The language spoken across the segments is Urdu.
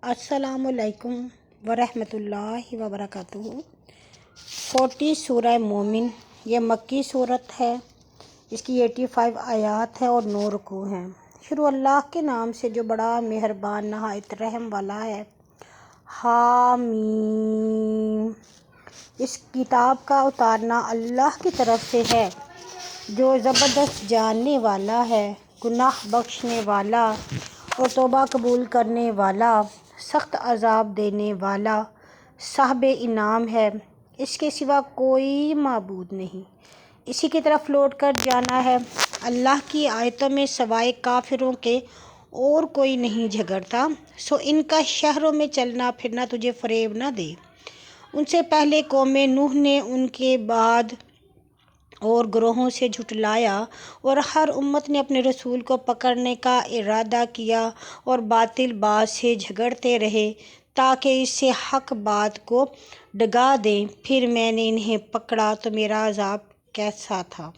السلام علیکم ورحمۃ اللہ وبرکاتہ۔ 40 سورہ مومن، یہ مکی صورت ہے۔ اس کی 85 آیات ہے اور 9 رکوع ہیں۔ شروع اللہ کے نام سے جو بڑا مہربان نہایت رحم والا ہے۔ حامیم۔ اس کتاب کا اتارنا اللہ کی طرف سے ہے جو زبردست جاننے والا ہے، گناہ بخشنے والا اور توبہ قبول کرنے والا، سخت عذاب دینے والا، صاحب انعام ہے۔ اس کے سوا کوئی معبود نہیں، اسی کی طرف لوٹ کر جانا ہے۔ اللہ کی آیتوں میں سوائے کافروں کے اور کوئی نہیں جھگڑتا، سو ان کا شہروں میں چلنا پھرنا تجھے فریب نہ دے۔ ان سے پہلے قوم نوح نے، ان کے بعد اور گروہوں سے جھٹلایا، اور ہر امت نے اپنے رسول کو پکڑنے کا ارادہ کیا اور باطل بات سے جھگڑتے رہے تاکہ اس سے حق بات کو ڈگا دیں۔ پھر میں نے انہیں پکڑا تو میرا عذاب کیسا تھا۔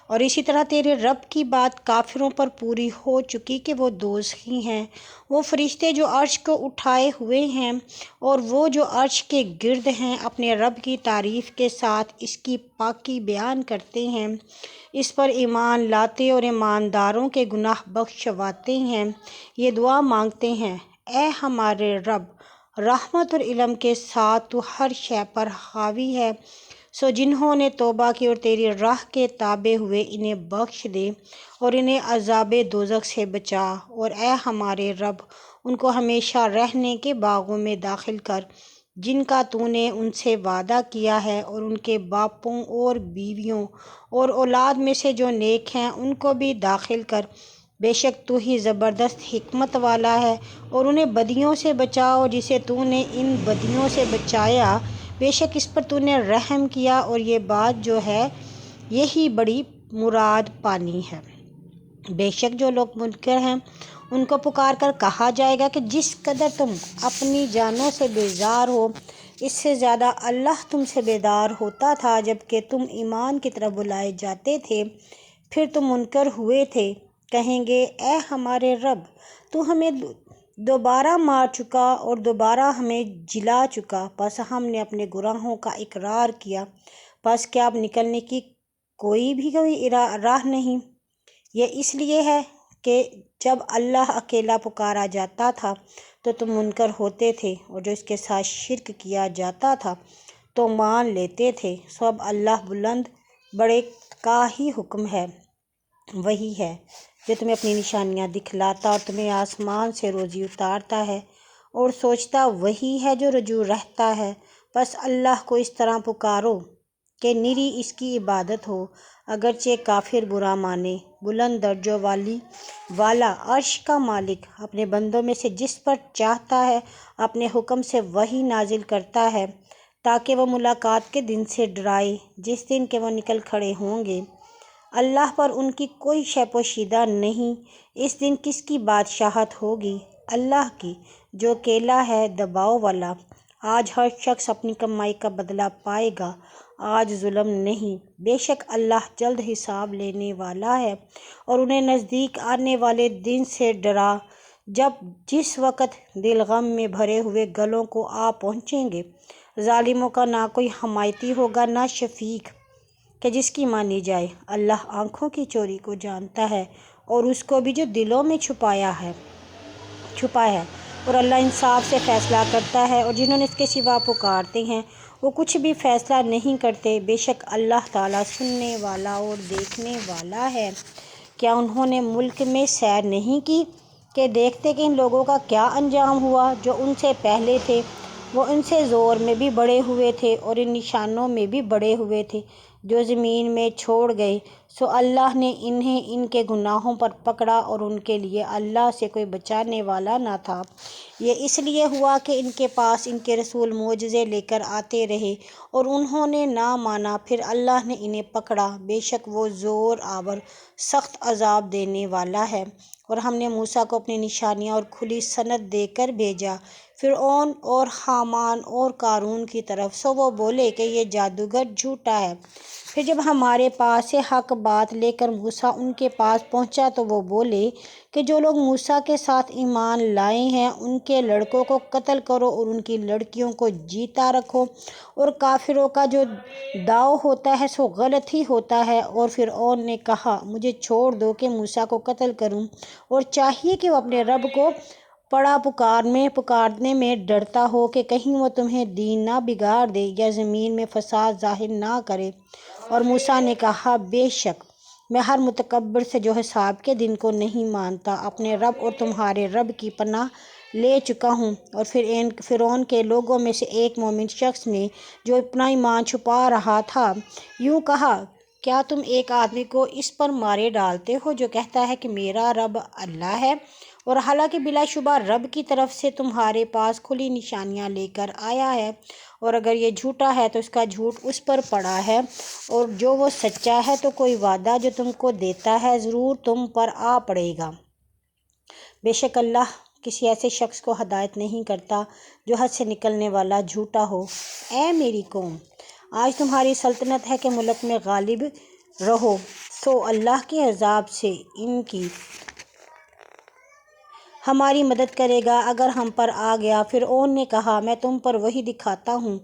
اور اسی طرح تیرے رب کی بات کافروں پر پوری ہو چکی کہ وہ دوزخی ہیں۔ وہ فرشتے جو عرش کو اٹھائے ہوئے ہیں اور وہ جو عرش کے گرد ہیں، اپنے رب کی تعریف کے ساتھ اس کی پاکی بیان کرتے ہیں، اس پر ایمان لاتے اور ایمانداروں کے گناہ بخشواتے ہیں۔ یہ دعا مانگتے ہیں، اے ہمارے رب، رحمت اور علم کے ساتھ تو ہر شے پر حاوی ہے، سو جنہوں نے توبہ کی اور تیری راہ کے تابع ہوئے انہیں بخش دے اور انہیں عذاب دوزخ سے بچا۔ اور اے ہمارے رب، ان کو ہمیشہ رہنے کے باغوں میں داخل کر جن کا تو نے ان سے وعدہ کیا ہے، اور ان کے باپوں اور بیویوں اور اولاد میں سے جو نیک ہیں ان کو بھی داخل کر، بے شک تو ہی زبردست حکمت والا ہے۔ اور انہیں بدیوں سے بچا، اور جسے تو نے ان بدیوں سے بچایا بے شک اس پر تو نے رحم کیا، اور یہ بات جو ہے یہی بڑی مراد پانی ہے۔ بے شک جو لوگ منکر ہیں ان کو پکار کر کہا جائے گا کہ جس قدر تم اپنی جانوں سے بیزار ہو، اس سے زیادہ اللہ تم سے بیدار ہوتا تھا جبکہ تم ایمان کی طرف بلائے جاتے تھے۔ پھر تم منکر ہوئے تھے، کہیں گے اے ہمارے رب، تو ہمیں دوبارہ مار چکا اور دوبارہ ہمیں جلا چکا، پس ہم نے اپنے گناہوں کا اقرار کیا، پس کیا اب نکلنے کی کوئی راہ نہیں؟ یہ اس لیے ہے کہ جب اللہ اکیلا پکارا جاتا تھا تو تم منکر ہوتے تھے، اور جو اس کے ساتھ شرک کیا جاتا تھا تو مان لیتے تھے۔ سو اب اللہ بلند بڑے کا ہی حکم ہے، وہی ہے جو تمہیں اپنی نشانیاں دکھلاتا اور تمہیں آسمان سے روزی اتارتا ہے، اور سوچتا وہی ہے جو رجوع رہتا ہے۔ بس اللہ کو اس طرح پکارو کہ نری اس کی عبادت ہو، اگرچہ کافر برا مانے۔ بلند درجوں والا، عرش کا مالک، اپنے بندوں میں سے جس پر چاہتا ہے اپنے حکم سے وحی نازل کرتا ہے تاکہ وہ ملاقات کے دن سے ڈرائے جس دن کہ وہ نکل کھڑے ہوں گے۔ اللہ پر ان کی کوئی شے پوشیدہ نہیں۔ اس دن کس کی بادشاہت ہوگی؟ اللہ کی، جو اکیلا ہے، دباؤ والا۔ آج ہر شخص اپنی کمائی کا بدلہ پائے گا، آج ظلم نہیں۔ بے شک اللہ جلد حساب لینے والا ہے۔ اور انہیں نزدیک آنے والے دن سے ڈرا جس وقت دل غم میں بھرے ہوئے گلوں کو آ پہنچیں گے۔ ظالموں کا نہ کوئی حمایتی ہوگا نہ شفیق کہ جس کی مانی جائے۔ اللہ آنکھوں کی چوری کو جانتا ہے اور اس کو بھی جو دلوں میں چھپا ہے، اور اللہ انصاف سے فیصلہ کرتا ہے، اور جنہوں نے اس کے سوا پکارتے ہیں وہ کچھ بھی فیصلہ نہیں کرتے۔ بے شک اللہ تعالیٰ سننے والا اور دیکھنے والا ہے۔ کیا انہوں نے ملک میں سیر نہیں کی کہ دیکھتے کہ ان لوگوں کا کیا انجام ہوا جو ان سے پہلے تھے؟ وہ ان سے زور میں بھی بڑے ہوئے تھے اور ان نشانوں میں بھی بڑے ہوئے تھے جو زمین میں چھوڑ گئے، سو اللہ نے انہیں ان کے گناہوں پر پکڑا اور ان کے لیے اللہ سے کوئی بچانے والا نہ تھا۔ یہ اس لیے ہوا کہ ان کے پاس ان کے رسول معجزے لے کر آتے رہے اور انہوں نے نہ مانا، پھر اللہ نے انہیں پکڑا، بے شک وہ زور آور سخت عذاب دینے والا ہے۔ اور ہم نے موسیٰ کو اپنی نشانیاں اور کھلی سند دے کر بھیجا فرعون اور حامان اور قارون کی طرف، سو وہ بولے کہ یہ جادوگر جھوٹا ہے۔ پھر جب ہمارے پاس سے حق بات لے کر موسیٰ ان کے پاس پہنچا تو وہ بولے کہ جو لوگ موسیٰ کے ساتھ ایمان لائے ہیں ان کے لڑکوں کو قتل کرو اور ان کی لڑکیوں کو جیتا رکھو، اور کافروں کا جو داؤ ہوتا ہے سو غلط ہی ہوتا ہے۔ اور فرعون نے کہا مجھے چھوڑ دو کہ موسیٰ کو قتل کروں، اور چاہیے کہ وہ اپنے رب کو پکارنے میں ڈرتا ہو کہ کہیں وہ تمہیں دین نہ بگاڑ دے یا زمین میں فساد ظاہر نہ کرے۔ اور موسیٰ نے کہا بے شک میں ہر متکبر سے جو حساب کے دن کو نہیں مانتا اپنے رب اور تمہارے رب کی پناہ لے چکا ہوں۔ اور فرعون کے لوگوں میں سے ایک مومن شخص نے جو اپنا ایمان چھپا رہا تھا یوں کہا کیا تم ایک آدمی کو اس پر مارے ڈالتے ہو جو کہتا ہے کہ میرا رب اللہ ہے، اور حالانکہ بلا شبہ رب کی طرف سے تمہارے پاس کھلی نشانیاں لے کر آیا ہے، اور اگر یہ جھوٹا ہے تو اس کا جھوٹ اس پر پڑا ہے، اور جو وہ سچا ہے تو کوئی وعدہ جو تم کو دیتا ہے ضرور تم پر آ پڑے گا۔ بے شک اللہ کسی ایسے شخص کو ہدایت نہیں کرتا جو حد سے نکلنے والا جھوٹا ہو۔ اے میری قوم، آج تمہاری سلطنت ہے کہ ملک میں غالب رہو، سو اللہ کے عذاب سے ان کی ہماری مدد کرے گا اگر ہم پر آ گیا۔ فرعون نے کہا میں تم پر وہی دکھاتا ہوں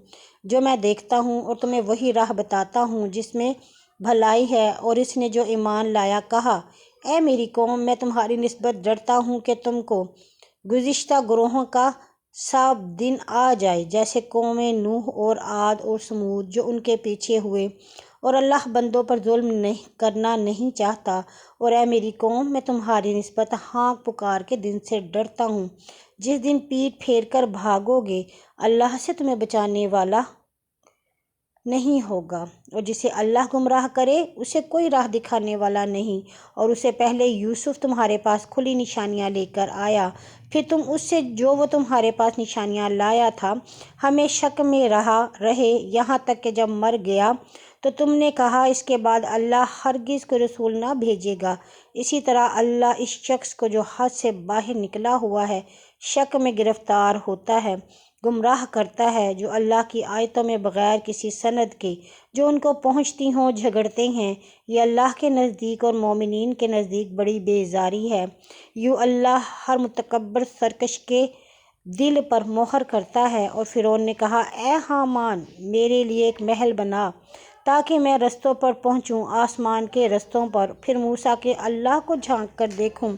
جو میں دیکھتا ہوں، اور تمہیں وہی راہ بتاتا ہوں جس میں بھلائی ہے۔ اور اس نے جو ایمان لایا کہا اے میری قوم میں تمہاری نسبت ڈرتا ہوں کہ تم کو گزشتہ گروہوں کا سا دن آ جائے جیسے قوم نوح اور عاد اور ثمود جو ان کے پیچھے ہوئے، اور اللہ بندوں پر ظلم کرنا نہیں چاہتا۔ اور اے میری قوم میں تمہاری نسبت ہانک پکار کے دن سے ڈرتا ہوں جس دن پیٹھ پھیر کر بھاگو گے، اللہ سے تمہیں بچانے والا نہیں ہوگا، اور جسے اللہ گمراہ کرے اسے کوئی راہ دکھانے والا نہیں۔ اور اس سے پہلے یوسف تمہارے پاس کھلی نشانیاں لے کر آیا، پھر تم اس سے جو وہ تمہارے پاس نشانیاں لایا تھا ہمیں شک میں رہے یہاں تک کہ جب مر گیا تو تم نے کہا اس کے بعد اللہ ہرگز کوئی رسول نہ بھیجے گا۔ اسی طرح اللہ اس شخص کو جو حد سے باہر نکلا ہوا ہے شک میں گرفتار ہوتا ہے، گمراہ کرتا ہے۔ جو اللہ کی آیتوں میں بغیر کسی سند کے جو ان کو پہنچتی ہوں جھگڑتے ہیں، یہ اللہ کے نزدیک اور مومنین کے نزدیک بڑی بیزاری ہے۔ یوں اللہ ہر متکبر سرکش کے دل پر مہر کرتا ہے۔ اور فرعون نے کہا اے حامان میرے لیے ایک محل بنا تاکہ میں رستوں پر پہنچوں، آسمان کے رستوں پر، پھر موسیٰ کے اللہ کو جھانک کر دیکھوں،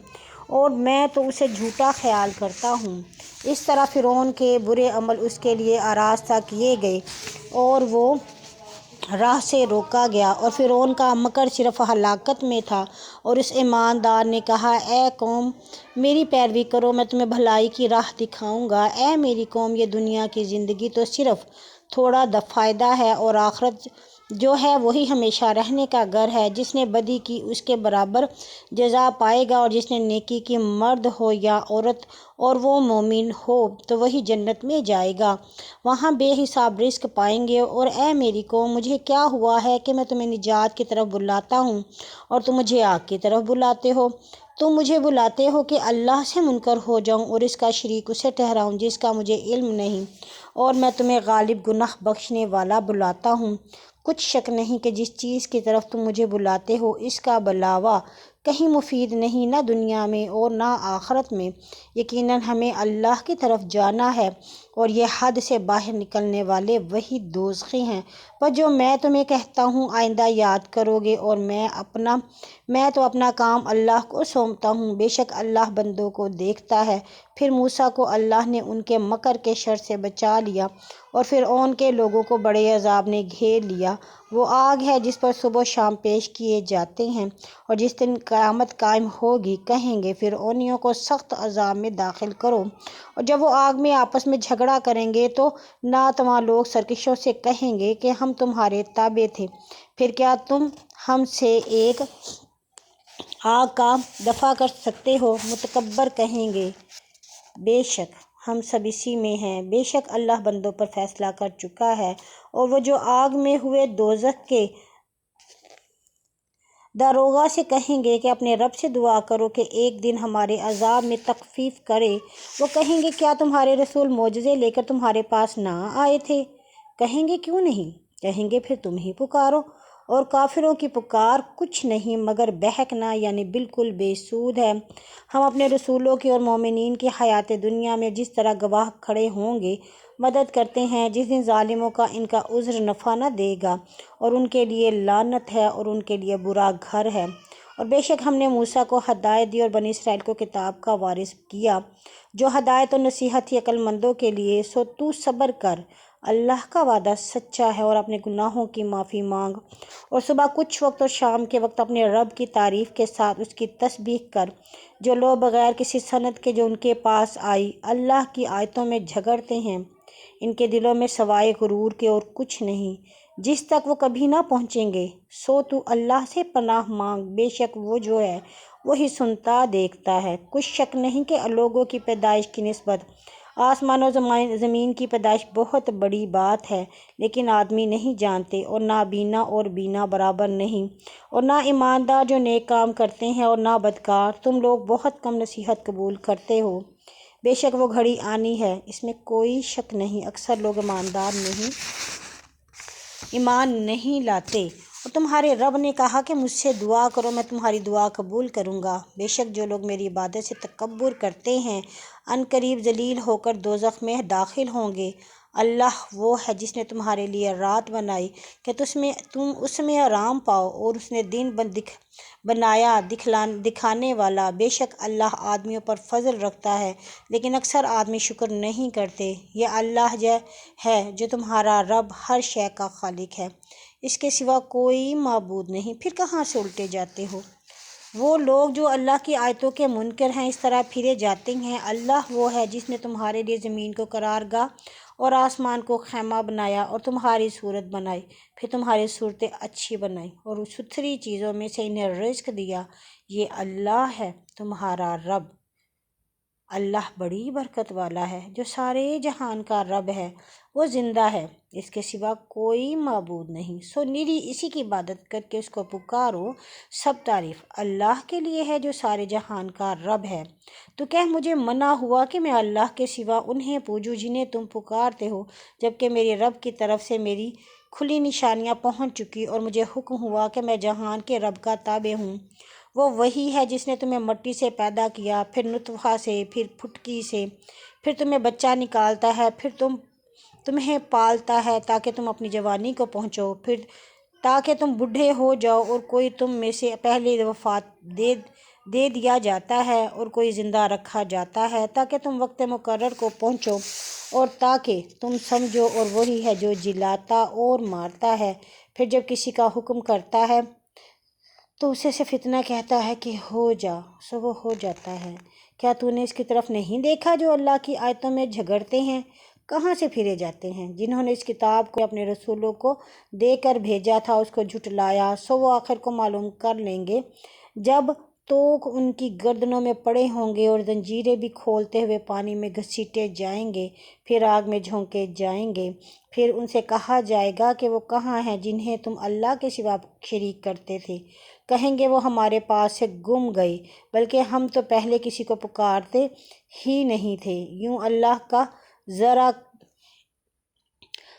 اور میں تو اسے جھوٹا خیال کرتا ہوں۔ اس طرح فرعون کے برے عمل اس کے لیے آراستہ کیے گئے اور وہ راہ سے روکا گیا، اور فرعون کا مکر صرف ہلاکت میں تھا۔ اور اس ایماندار نے کہا اے قوم میری پیروی کرو، میں تمہیں بھلائی کی راہ دکھاؤں گا۔ اے میری قوم یہ دنیا کی زندگی تو صرف تھوڑا فائدہ ہے، اور آخرت جو ہے وہی ہمیشہ رہنے کا گھر ہے۔ جس نے بدی کی اس کے برابر جزا پائے گا، اور جس نے نیکی کی مرد ہو یا عورت اور وہ مومن ہو تو وہی جنت میں جائے گا، وہاں بے حساب رزق پائیں گے۔ اور اے میری قوم مجھے کیا ہوا ہے کہ میں تمہیں نجات کی طرف بلاتا ہوں اور تم مجھے آگ کی طرف بلاتے ہو؟ تم مجھے بلاتے ہو کہ اللہ سے منکر ہو جاؤں اور اس کا شریک اسے ٹھہراؤں جس کا مجھے علم نہیں، اور میں تمہیں غالب گناہ بخشنے والا بلاتا ہوں۔ کچھ شک نہیں کہ جس چیز کی طرف تم مجھے بلاتے ہو اس کا بلاوا کہیں مفید نہیں، نہ دنیا میں اور نہ آخرت میں۔ یقیناً ہمیں اللہ کی طرف جانا ہے، اور یہ حد سے باہر نکلنے والے وہی دوزخی ہیں۔ پر جو میں تمہیں کہتا ہوں آئندہ یاد کرو گے، اور میں تو اپنا کام اللہ کو سونپتا ہوں، بے شک اللہ بندوں کو دیکھتا ہے۔ پھر موسیٰ کو اللہ نے ان کے مکر کے شر سے بچا لیا، اور فرعون کے لوگوں کو بڑے عذاب نے گھیر لیا۔ وہ آگ ہے جس پر صبح و شام پیش کیے جاتے ہیں، اور جس دن قیامت قائم ہوگی کہیں گے فرعونیوں کو سخت عذاب میں داخل کرو۔ اور جب وہ آگ میں آپس میں جھگڑا کریں گے تو ناتواں لوگ سرکشوں سے کہیں گے کہ ہم تمہارے تابع تھے، پھر کیا تم ہم سے ایک آگ کا دفع کر سکتے ہو؟ متکبر کہیں گے بے شک ہم سب اسی میں ہیں، بے شک اللہ بندوں پر فیصلہ کر چکا ہے۔ اور وہ جو آگ میں ہوئے دوزخ کے داروغہ سے کہیں گے کہ اپنے رب سے دعا کرو کہ ایک دن ہمارے عذاب میں تخفیف کرے، وہ کہیں گے کیا تمہارے رسول معجزے لے کر تمہارے پاس نہ آئے تھے؟ کہیں گے کیوں نہیں؟ کہیں گے پھر تم ہی پکارو اور کافروں کی پکار کچھ نہیں مگر بہکنا یعنی بالکل بے سود ہے۔ ہم اپنے رسولوں کی اور مومنین کی حیات دنیا میں جس طرح گواہ کھڑے ہوں گے مدد کرتے ہیں، جس دن ظالموں کا ان کا عذر نفع نہ دے گا اور ان کے لیے لعنت ہے اور ان کے لیے برا گھر ہے۔ اور بے شک ہم نے موسیٰ کو ہدایت دی اور بنی اسرائیل کو کتاب کا وارث کیا جو ہدایت و نصیحت تھی عقل مندوں کے لیے۔ سو تو صبر کر، اللہ کا وعدہ سچا ہے، اور اپنے گناہوں کی معافی مانگ، اور صبح کچھ وقت اور شام کے وقت اپنے رب کی تعریف کے ساتھ اس کی تسبیح کر۔ جو لوگ بغیر کسی سند کے جو ان کے پاس آئی اللہ کی آیتوں میں جھگڑتے ہیں، ان کے دلوں میں سوائے غرور کے اور کچھ نہیں، جس تک وہ کبھی نہ پہنچیں گے۔ سو تو اللہ سے پناہ مانگ، بے شک وہ جو ہے وہی سنتا دیکھتا ہے۔ کچھ شک نہیں کہ لوگوں کی پیدائش کی نسبت آسمان و زمین کی پیدائش بہت بڑی بات ہے، لیکن آدمی نہیں جانتے، اور نہ بینا اور بینا برابر نہیں، اور نہ ایماندار جو نیک کام کرتے ہیں اور نہ بدکار۔ تم لوگ بہت کم نصیحت قبول کرتے ہو، بے شک وہ گھڑی آنی ہے، اس میں کوئی شک نہیں، اکثر لوگ ایمان نہیں لاتے۔ اور تمہارے رب نے کہا کہ مجھ سے دعا کرو، میں تمہاری دعا قبول کروں گا۔ بے شک جو لوگ میری عبادت سے تکبر کرتے ہیں عنقریب ذلیل ہو کر دوزخ میں داخل ہوں گے۔ اللہ وہ ہے جس نے تمہارے لیے رات بنائی کہ تم اس میں آرام پاؤ، اور اس نے دن بنایا دکھانے والا۔ بے شک اللہ آدمیوں پر فضل رکھتا ہے، لیکن اکثر آدمی شکر نہیں کرتے۔ یہ اللہ ہے جو تمہارا رب ہر شے کا خالق ہے، اس کے سوا کوئی معبود نہیں، پھر کہاں سے الٹے جاتے ہو؟ وہ لوگ جو اللہ کی آیتوں کے منکر ہیں اس طرح پھرے جاتے ہیں۔ اللہ وہ ہے جس نے تمہارے لیے زمین کو قرار گاہ اور آسمان کو خیمہ بنایا، اور تمہاری صورت بنائی، پھر تمہاری صورتیں اچھی بنائی، اور ستھری چیزوں میں سے انہیں رزق دیا۔ یہ اللہ ہے تمہارا رب، اللہ بڑی برکت والا ہے، جو سارے جہان کا رب ہے، وہ زندہ ہے، اس کے سوا کوئی معبود نہیں۔ سو نری اسی کی عبادت کر کے اس کو پکارو۔ سب تعریف اللہ کے لیے ہے جو سارے جہان کا رب ہے۔ تو کہہ مجھے منع ہوا کہ میں اللہ کے سوا انہیں پوجوں جنہیں تم پکارتے ہو، جبکہ میرے رب کی طرف سے میری کھلی نشانیاں پہنچ چکی، اور مجھے حکم ہوا کہ میں جہان کے رب کا تابع ہوں۔ وہ وہی ہے جس نے تمہیں مٹی سے پیدا کیا، پھر نطفہ سے، پھر پھٹکی سے، پھر تمہیں بچہ نکالتا ہے، پھر تمہیں پالتا ہے تاکہ تم اپنی جوانی کو پہنچو، پھر تاکہ تم بوڑھے ہو جاؤ، اور کوئی تم میں سے پہلے وفات دے دیا جاتا ہے اور کوئی زندہ رکھا جاتا ہے تاکہ تم وقت مقرر کو پہنچو اور تاکہ تم سمجھو۔ اور وہی ہے جو جلاتا اور مارتا ہے، پھر جب کسی کا حکم کرتا ہے تو اسے سے فتنہ کہتا ہے کہ ہو جا، سو وہ ہو جاتا ہے۔ کیا تو نے اس کی طرف نہیں دیکھا جو اللہ کی آیتوں میں جھگڑتے ہیں؟ کہاں سے پھرے جاتے ہیں؟ جنہوں نے اس کتاب کو اپنے رسولوں کو دے کر بھیجا تھا اس کو جھٹلایا، سو وہ آخر کو معلوم کر لیں گے جب توق ان کی گردنوں میں پڑے ہوں گے، اور زنجیریں بھی کھولتے ہوئے پانی میں گھسیٹے جائیں گے، پھر آگ میں جھونکے جائیں گے۔ پھر ان سے کہا جائے گا کہ وہ کہاں ہیں جنہیں تم اللہ کے سوا شریک کرتے تھے؟ کہیں گے وہ ہمارے پاس سے گم گئے، بلکہ ہم تو پہلے کسی کو پکارتے ہی نہیں تھے۔ یوں اللہ کا ذرا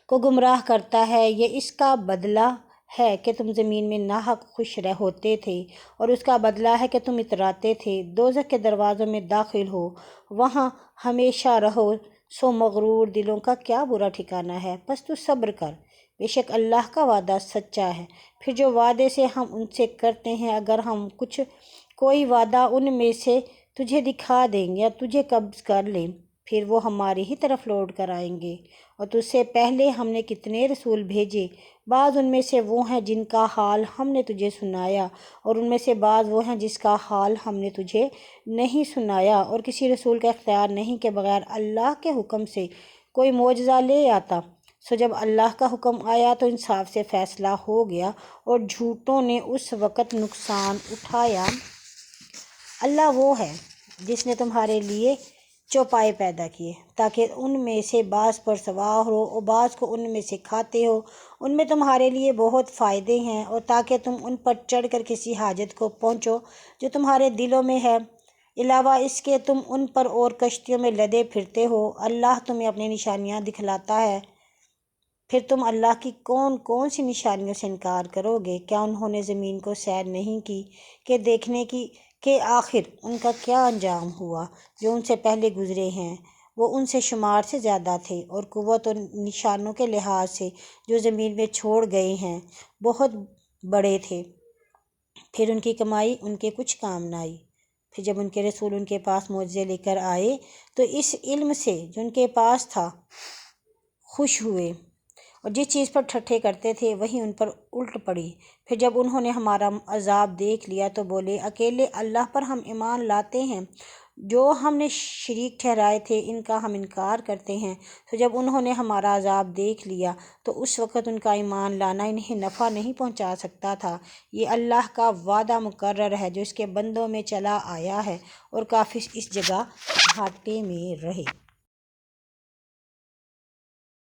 کو گمراہ کرتا ہے، یہ اس کا بدلہ ہے کہ تم زمین میں ناحق خوش ہوتے تھے، اور اس کا بدلہ ہے کہ تم اتراتے تھے۔ دوزخ کے دروازوں میں داخل ہو، وہاں ہمیشہ رہو، سو مغرور دلوں کا کیا برا ٹھکانہ ہے۔ پس تو صبر کر، بے شک اللہ کا وعدہ سچا ہے۔ پھر جو وعدے سے ہم ان سے کرتے ہیں، اگر ہم کوئی وعدہ ان میں سے تجھے دکھا دیں یا تجھے قبض کر لیں، پھر وہ ہماری ہی طرف لوٹ کر آئیں گے۔ اور تجھ سے پہلے ہم نے کتنے رسول بھیجے، بعض ان میں سے وہ ہیں جن کا حال ہم نے تجھے سنایا، اور ان میں سے بعض وہ ہیں جس کا حال ہم نے تجھے نہیں سنایا۔ اور کسی رسول کا اختیار نہیں کہ بغیر اللہ کے حکم سے کوئی معجزہ لے آتا۔ سو جب اللہ کا حکم آیا تو انصاف سے فیصلہ ہو گیا، اور جھوٹوں نے اس وقت نقصان اٹھایا۔ اللہ وہ ہے جس نے تمہارے لیے چوپائے پیدا کیے تاکہ ان میں سے بعض پر سوار ہو اور بعض کو ان میں سے کھاتے ہو، ان میں تمہارے لیے بہت فائدے ہیں، اور تاکہ تم ان پر چڑھ کر کسی حاجت کو پہنچو جو تمہارے دلوں میں ہے، علاوہ اس کے تم ان پر اور کشتیوں میں لدے پھرتے ہو۔ اللہ تمہیں اپنی نشانیاں دکھلاتا ہے پھر تم اللہ کی کون کون سی نشانیوں سے انکار کرو گے؟ کیا انہوں نے زمین کو سیر نہیں کی کہ دیکھنے کی کہ آخر ان کا کیا انجام ہوا؟ جو ان سے پہلے گزرے ہیں وہ ان سے شمار سے زیادہ تھے، اور قوت اور نشانوں کے لحاظ سے جو زمین میں چھوڑ گئے ہیں بہت بڑے تھے۔ پھر ان کی کمائی ان کے کچھ کام نہ آئی۔ پھر جب ان کے رسول ان کے پاس معجزے لے کر آئے تو اس علم سے جو ان کے پاس تھا خوش ہوئے، اور جس چیز پر ٹھٹھے کرتے تھے وہی ان پر الٹ پڑی۔ پھر جب انہوں نے ہمارا عذاب دیکھ لیا تو بولے، اکیلے اللہ پر ہم ایمان لاتے ہیں، جو ہم نے شریک ٹھہرائے تھے ان کا ہم انکار کرتے ہیں۔ تو جب انہوں نے ہمارا عذاب دیکھ لیا تو اس وقت ان کا ایمان لانا انہیں نفع نہیں پہنچا سکتا تھا۔ یہ اللہ کا وعدہ مقرر ہے جو اس کے بندوں میں چلا آیا ہے، اور کافر اس جگہ گھاٹے میں رہے۔